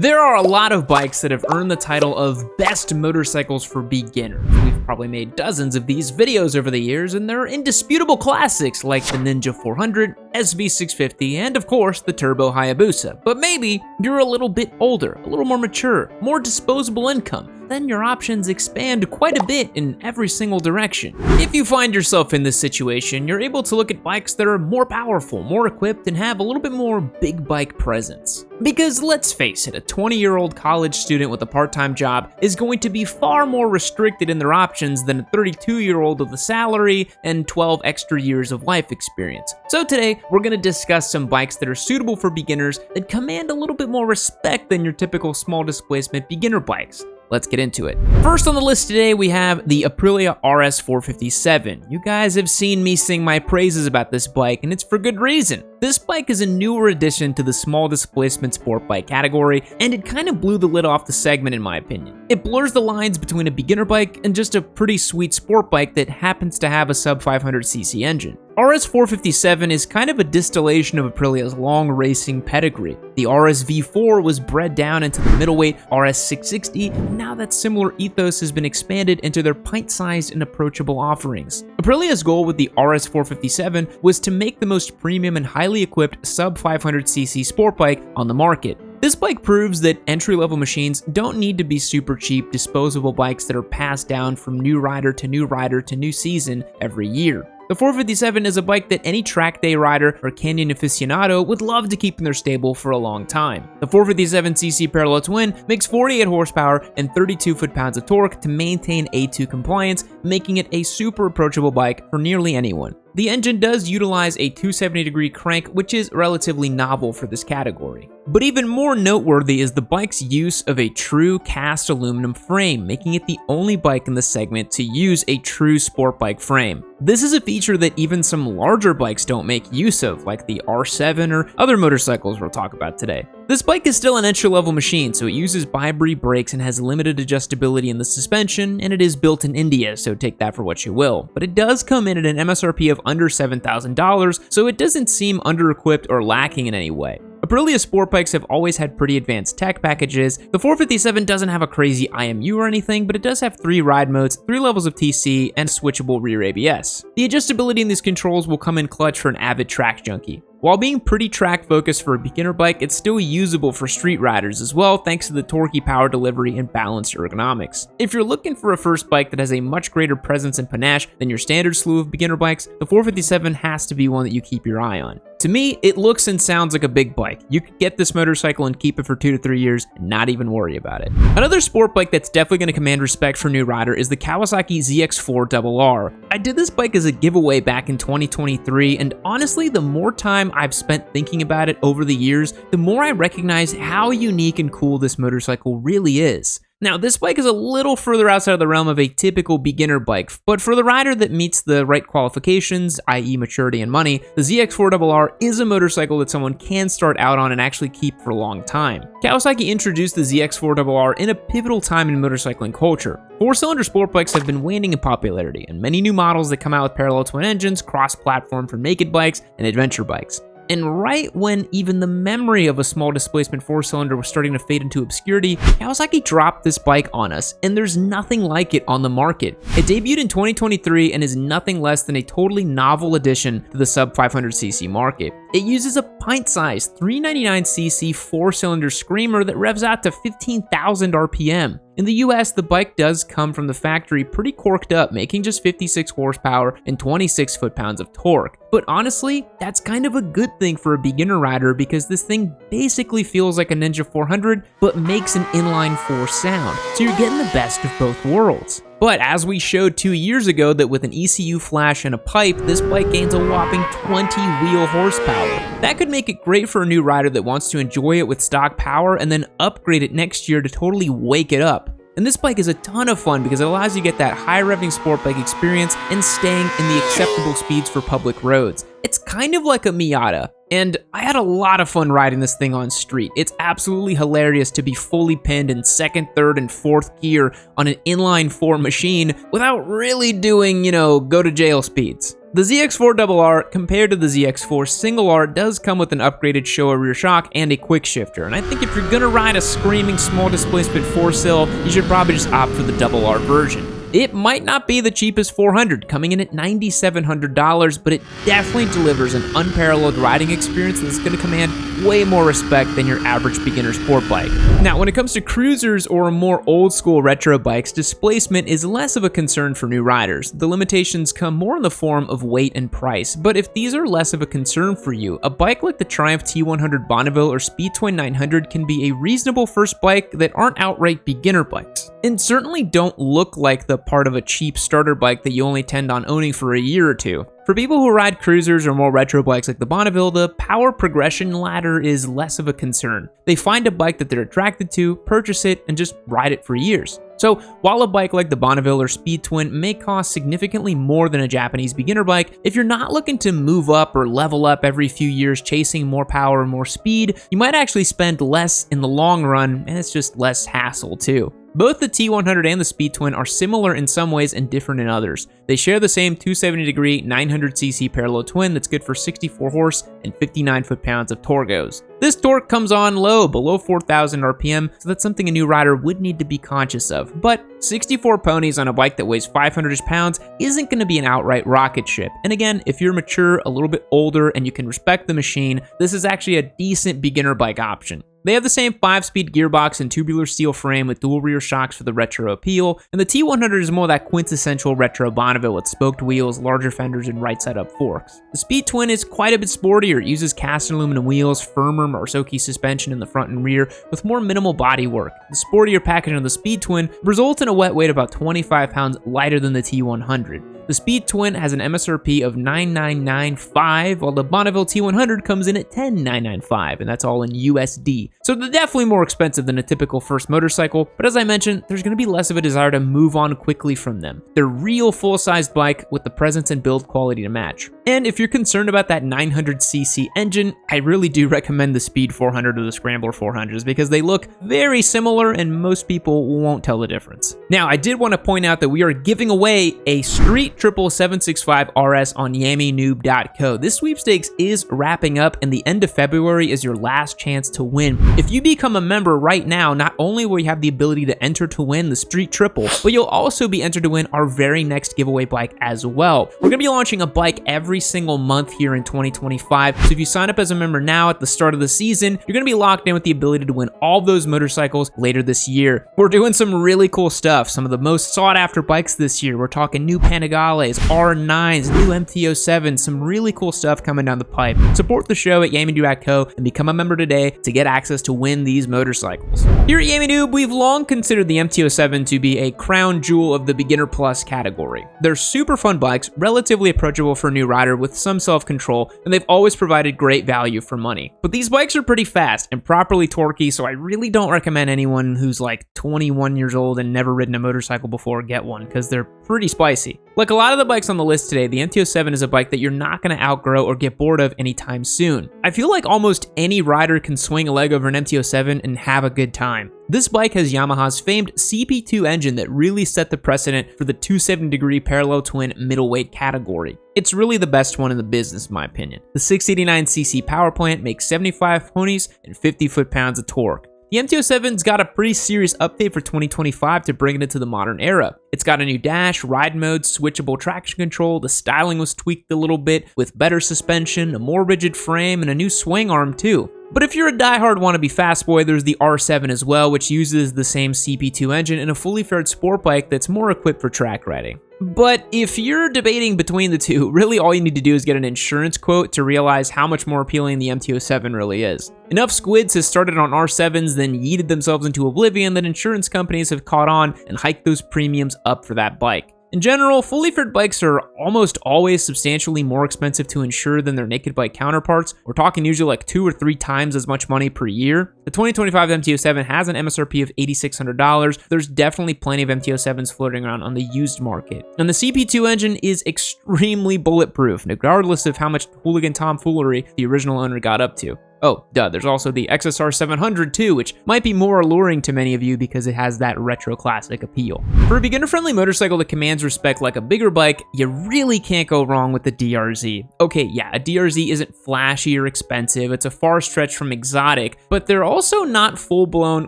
There are a lot of bikes that have earned the title of best motorcycles for beginners. We've probably made dozens of these videos over the years, and there are indisputable classics like the Ninja 400, SV650, and of course the Turbo Hayabusa. But maybe you're a little bit older, a little more mature, more disposable income. Then your options expand quite a bit in every single direction. If you find yourself in this situation, you're able to look at bikes that are more powerful, more equipped, and have a little bit more big bike presence. Because let's face it, a 20-year-old college student with a part-time job is going to be far more restricted in their options than a 32-year-old with a salary and 12 extra years of life experience. So today, we're going to discuss some bikes that are suitable for beginners that command a little bit more respect than your typical small displacement beginner bikes. Let's get into it. First on the list today, we have the Aprilia RS 457. You guys have seen me sing my praises about this bike, and it's for good reason. This bike is a newer addition to the small displacement sport bike category, and it kind of blew the lid off the segment in my opinion. It blurs the lines between a beginner bike and just a pretty sweet sport bike that happens to have a sub 500cc engine. RS 457 is kind of a distillation of Aprilia's long racing pedigree. The RS V4 was bred down into the middleweight RS 660, and now that similar ethos has been expanded into their pint-sized and approachable offerings. Aprilia's goal with the RS 457 was to make the most premium and highly equipped sub 500cc sport bike on the market. This bike proves that entry-level machines don't need to be super cheap, disposable bikes that are passed down from new rider to new rider to new season every year. The 457 is a bike that any track day rider or canyon aficionado would love to keep in their stable for a long time. The 457cc parallel twin makes 48 horsepower and 32 foot-pounds of torque to maintain A2 compliance, making it a super approachable bike for nearly anyone. The engine does utilize a 270-degree crank, which is relatively novel for this category. But even more noteworthy is the bike's use of a true cast aluminum frame, making it the only bike in the segment to use a true sport bike frame. This is a feature that even some larger bikes don't make use of, like the R7 or other motorcycles we'll talk about today. This bike is still an entry-level machine, so it uses bi-bree brakes and has limited adjustability in the suspension, and it is built in India, so take that for what you will. But it does come in at an MSRP of under $7,000, so it doesn't seem under-equipped or lacking in any way. Aprilia sport bikes have always had pretty advanced tech packages. The 457 doesn't have a crazy IMU or anything, but it does have 3 ride modes, 3 levels of TC, and switchable rear ABS. The adjustability in these controls will come in clutch for an avid track junkie. While being pretty track focused for a beginner bike, it's still usable for street riders as well, thanks to the torquey power delivery and balanced ergonomics. If you're looking for a first bike that has a much greater presence and panache than your standard slew of beginner bikes, the 457 has to be one that you keep your eye on. To me, it looks and sounds like a big bike. You could get this motorcycle and keep it for 2 to 3 years and not even worry about it. Another sport bike that's definitely going to command respect for a new rider is the Kawasaki ZX-4RR. I did this bike as a giveaway back in 2023, and honestly, the more time I've spent thinking about it over the years, the more I recognize how unique and cool this motorcycle really is. Now, this bike is a little further outside of the realm of a typical beginner bike, but for the rider that meets the right qualifications, i.e. maturity and money, the ZX-4RR is a motorcycle that someone can start out on and actually keep for a long time. Kawasaki introduced the ZX-4RR in a pivotal time in motorcycling culture. 4-cylinder sport bikes have been waning in popularity, and many new models that come out with parallel twin engines cross-platform for naked bikes and adventure bikes. And right when even the memory of a small displacement 4-cylinder was starting to fade into obscurity, Kawasaki dropped this bike on us, and there's nothing like it on the market. It debuted in 2023 and is nothing less than a totally novel addition to the sub 500cc market. It uses a pint-sized 399cc 4-cylinder screamer that revs out to 15,000 RPM. In the US, the bike does come from the factory pretty corked up, making just 56 horsepower and 26 foot-pounds of torque. But honestly, that's kind of a good thing for a beginner rider because this thing basically feels like a Ninja 400, but makes an inline 4 sound. So you're getting the best of both worlds. But as we showed 2 years ago that with an ECU flash and a pipe, this bike gains a whopping 20 wheel horsepower. That could make it great for a new rider that wants to enjoy it with stock power and then upgrade it next year to totally wake it up. And this bike is a ton of fun because it allows you to get that high-revving sport bike experience and staying in the acceptable speeds for public roads. It's kind of like a Miata, and I had a lot of fun riding this thing on street. It's absolutely hilarious to be fully pinned in 2nd, 3rd, and 4th gear on an inline 4 machine without really doing, go to jail speeds. The ZX-4RR compared to the ZX-4R does come with an upgraded Showa rear shock and a quick shifter, and I think if you're gonna ride a screaming small displacement 4-cylinder, you should probably just opt for the RR version. It might not be the cheapest 400, coming in at $9,700, but it definitely delivers an unparalleled riding experience that's going to command way more respect than your average beginner sport bike. Now, when it comes to cruisers or more old school retro bikes, displacement is less of a concern for new riders. The limitations come more in the form of weight and price, but if these are less of a concern for you, a bike like the Triumph T100 Bonneville or Speed Twin 900 can be a reasonable first bike that aren't outright beginner bikes, and certainly don't look like the part of a cheap starter bike that you only tend on owning for a year or two. For people who ride cruisers or more retro bikes like the Bonneville, the power progression ladder is less of a concern. They find a bike that they're attracted to, purchase it, and just ride it for years. So while a bike like the Bonneville or Speed Twin may cost significantly more than a Japanese beginner bike, if you're not looking to move up or level up every few years chasing more power and more speed, you might actually spend less in the long run, and it's just less hassle too. Both the T100 and the Speed Twin are similar in some ways and different in others. They share the same 270-degree 900cc parallel twin that's good for 64 horse and 59 foot-pounds of torgos. This torque comes on low, below 4,000 RPM, so that's something a new rider would need to be conscious of. But 64 ponies on a bike that weighs 500-ish pounds isn't going to be an outright rocket ship. And again, if you're mature, a little bit older, and you can respect the machine, this is actually a decent beginner bike option. They have the same 5-speed gearbox and tubular steel frame with dual rear shocks for the retro appeal, and the T100 is more that quintessential retro Bonneville with spoked wheels, larger fenders, and right-side-up forks. The Speed Twin is quite a bit sportier. It uses cast aluminum wheels, firmer Marzocchi suspension in the front and rear, with more minimal bodywork. The sportier packaging of the Speed Twin results in a wet weight about 25 pounds lighter than the T100. The Speed Twin has an MSRP of $9,995, while the Bonneville T100 comes in at $10,995, and that's all in USD. So they're definitely more expensive than a typical first motorcycle, but as I mentioned, there's going to be less of a desire to move on quickly from them. They're real full-sized bike with the presence and build quality to match. And if you're concerned about that 900cc engine, I really do recommend the Speed 400 or the Scrambler 400s because they look very similar and most people won't tell the difference. Now, I did want to point out that we are giving away a Street 765RS on YamiNoob.co. This sweepstakes is wrapping up, and the end of February is your last chance to win. If you become a member right now, not only will you have the ability to enter to win the Street Triple, but you'll also be entered to win our very next giveaway bike as well. We're going to be launching a bike every single month here in 2025, so if you sign up as a member now at the start of the season, you're going to be locked in with the ability to win all those motorcycles later this year. We're doing some really cool stuff, some of the most sought after bikes this year. We're talking new Panigales, R9s, new MT-07, some really cool stuff coming down the pipe. Support the show at YamiNoob.co and become a member today to get access to win these motorcycles. Here at YamiNoob, we've long considered the MT-07 to be a crown jewel of the beginner plus category. They're super fun bikes, relatively approachable for a new rider with some self-control, and they've always provided great value for money. But these bikes are pretty fast and properly torquey, so I really don't recommend anyone who's like 21 years old and never ridden a motorcycle before get one, because they're pretty spicy. Like a lot of the bikes on the list today, the MT-07 is a bike that you're not going to outgrow or get bored of anytime soon. I feel like almost any rider can swing a leg over an MT-07 and have a good time. This bike has Yamaha's famed CP2 engine that really set the precedent for the 270-degree parallel twin middleweight category. It's really the best one in the business, in my opinion. The 689cc power plant makes 75 ponies and 50 foot-pounds of torque. The MT-07's got a pretty serious update for 2025 to bring it into the modern era. It's got a new dash, ride mode, switchable traction control, the styling was tweaked a little bit with better suspension, a more rigid frame, and a new swing arm too. But if you're a diehard wannabe fast boy, there's the R7 as well, which uses the same CP2 engine in a fully fared sport bike that's more equipped for track riding. But if you're debating between the two, really all you need to do is get an insurance quote to realize how much more appealing the MT-07 really is. Enough squids has started on R7s, then yeeted themselves into oblivion that insurance companies have caught on and hiked those premiums up for that bike. In general, fully fared bikes are almost always substantially more expensive to insure than their naked bike counterparts. We're talking usually like 2 or 3 times as much money per year. The 2025 MT-07 has an MSRP of $8,600. There's definitely plenty of MT-07s floating around on the used market. And the CP2 engine is extremely bulletproof, regardless of how much hooligan tomfoolery the original owner got up to. Oh, duh, there's also the XSR 700 too, which might be more alluring to many of you because it has that retro classic appeal. For a beginner-friendly motorcycle that commands respect like a bigger bike, you really can't go wrong with the DR-Z. Okay, yeah, a DR-Z isn't flashy or expensive, it's a far stretch from exotic, but they're also not full-blown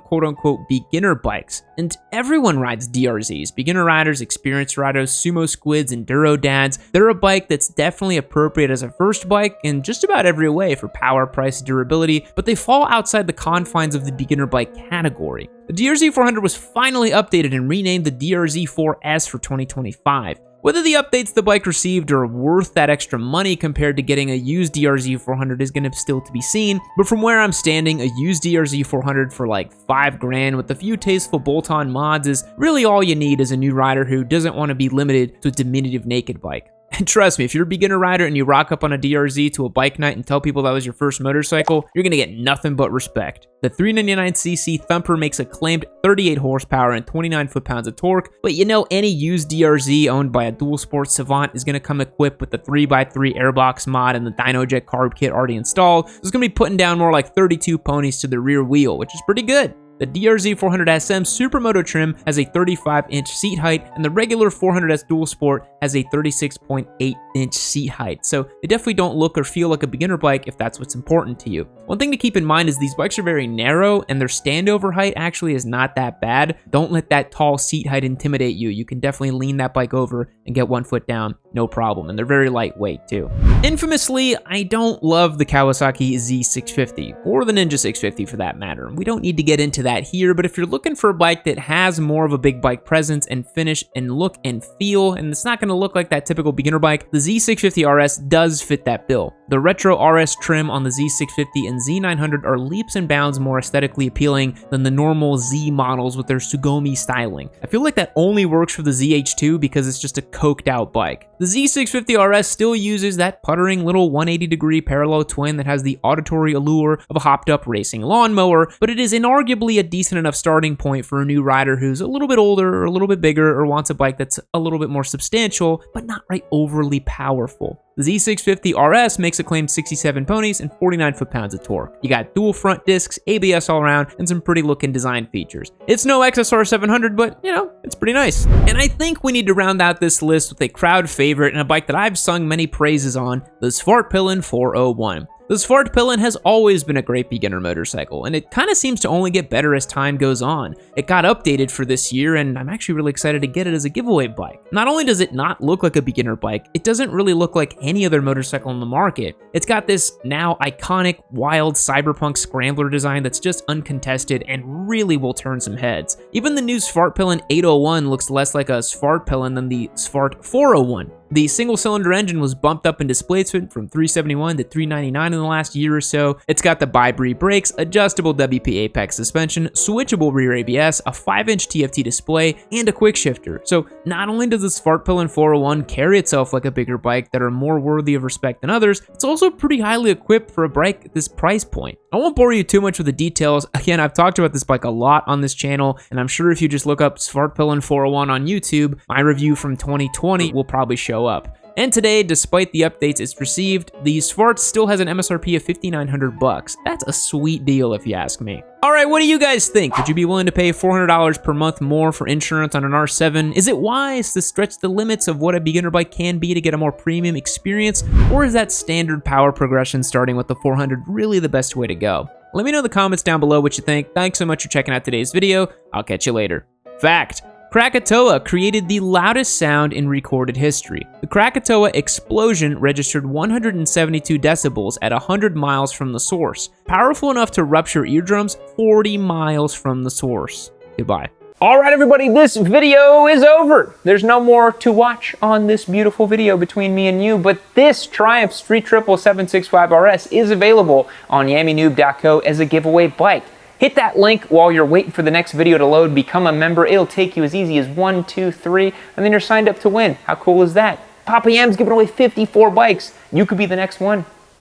quote-unquote beginner bikes. And everyone rides DR-Zs. Beginner riders, experienced riders, sumo squids, enduro dads. They're a bike that's definitely appropriate as a first bike in just about every way for power, price, durability, but they fall outside the confines of the beginner bike category. The DR-Z 400 was finally updated and renamed the DR-Z 4S for 2025. Whether the updates the bike received are worth that extra money compared to getting a used DR-Z 400 is going to still to be seen, but from where I'm standing, a used DR-Z 400 for like $5,000 with a few tasteful bolt-on mods is really all you need as a new rider who doesn't want to be limited to a diminutive naked bike. And trust me, if you're a beginner rider and you rock up on a DR-Z to a bike night and tell people that was your first motorcycle, you're gonna get nothing but respect. The 399cc Thumper makes a claimed 38 horsepower and 29 foot-pounds of torque, but you know any used DR-Z owned by a dual sport savant is gonna come equipped with the 3x3 airbox mod and the DynoJet carb kit already installed, so it's gonna be putting down more like 32 ponies to the rear wheel, which is pretty good. The DR-Z 400 SM Supermoto trim has a 35-inch seat height, and the regular 400S Dual Sport has a 36.8-inch seat height, so they definitely don't look or feel like a beginner bike if that's what's important to you. One thing to keep in mind is these bikes are very narrow, and their standover height actually is not that bad. Don't let that tall seat height intimidate you. You can definitely lean that bike over and get 1 foot down, no problem, and they're very lightweight too. Infamously, I don't love the Kawasaki Z650, or the Ninja 650 for that matter. We don't need to get into that here, but if you're looking for a bike that has more of a big bike presence and finish and look and feel, and it's not going to look like that typical beginner bike, the Z650RS does fit that bill. The retro RS trim on the Z650 and Z900 are leaps and bounds more aesthetically appealing than the normal Z models with their Sugomi styling. I feel like that only works for the ZH2 because it's just a coked out bike. The Z650RS still uses that puttering little 180-degree parallel twin that has the auditory allure of a hopped-up racing lawnmower, but it is inarguably a decent enough starting point for a new rider who's a little bit older or a little bit bigger or wants a bike that's a little bit more substantial, but not right overly powerful. The Z650RS makes a claimed 67 ponies and 49 foot-pounds of torque. You got dual front discs, ABS all around, and some pretty looking design features. It's no XSR 700, but, you know, it's pretty nice. And I think we need to round out this list with a crowd favorite and a bike that I've sung many praises on, the Svartpilen 401. The Svartpilen has always been a great beginner motorcycle, and it kind of seems to only get better as time goes on. It got updated for this year, and I'm actually really excited to get it as a giveaway bike. Not only does it not look like a beginner bike, it doesn't really look like any other motorcycle on the market. It's got this now iconic, wild cyberpunk scrambler design that's just uncontested and really will turn some heads. Even the new Svartpilen 801 looks less like a Svartpilen than the Svart 401. The single-cylinder engine was bumped up in displacement from 371 to 399 in the last year or so. It's got the bi-bree brakes, adjustable WP Apex suspension, switchable rear ABS, a 5-inch TFT display, and a quick shifter. So not only does the Svartpilen 401 carry itself like a bigger bike that are more worthy of respect than others, it's also pretty highly equipped for a bike at this price point. I won't bore you too much with the details. Again, I've talked about this bike a lot on this channel, and I'm sure if you just look up Svartpilen 401 on YouTube, my review from 2020 will probably show up. And today, despite the updates it's received, the Svart still has an MSRP of $5,900. That's a sweet deal if you ask me. Alright, what do you guys think? Would you be willing to pay $400 per month more for insurance on an R7? Is it wise to stretch the limits of what a beginner bike can be to get a more premium experience? Or is that standard power progression starting with the 400 really the best way to go? Let me know in the comments down below what you think. Thanks so much for checking out today's video. I'll catch you later. Fact: Krakatoa created the loudest sound in recorded history. The Krakatoa explosion registered 172 decibels at 100 miles from the source, powerful enough to rupture eardrums 40 miles from the source. Goodbye. All right, everybody, this video is over. There's no more to watch on this beautiful video between me and you, but this Triumph Street Triple 765RS is available on yammynoob.co as a giveaway bike. Hit that link while you're waiting for the next video to load, become a member. It'll take you as easy as 1, 2, 3, and then you're signed up to win. How cool is that? Papa Yam's giving away 54 bikes. You could be the next one.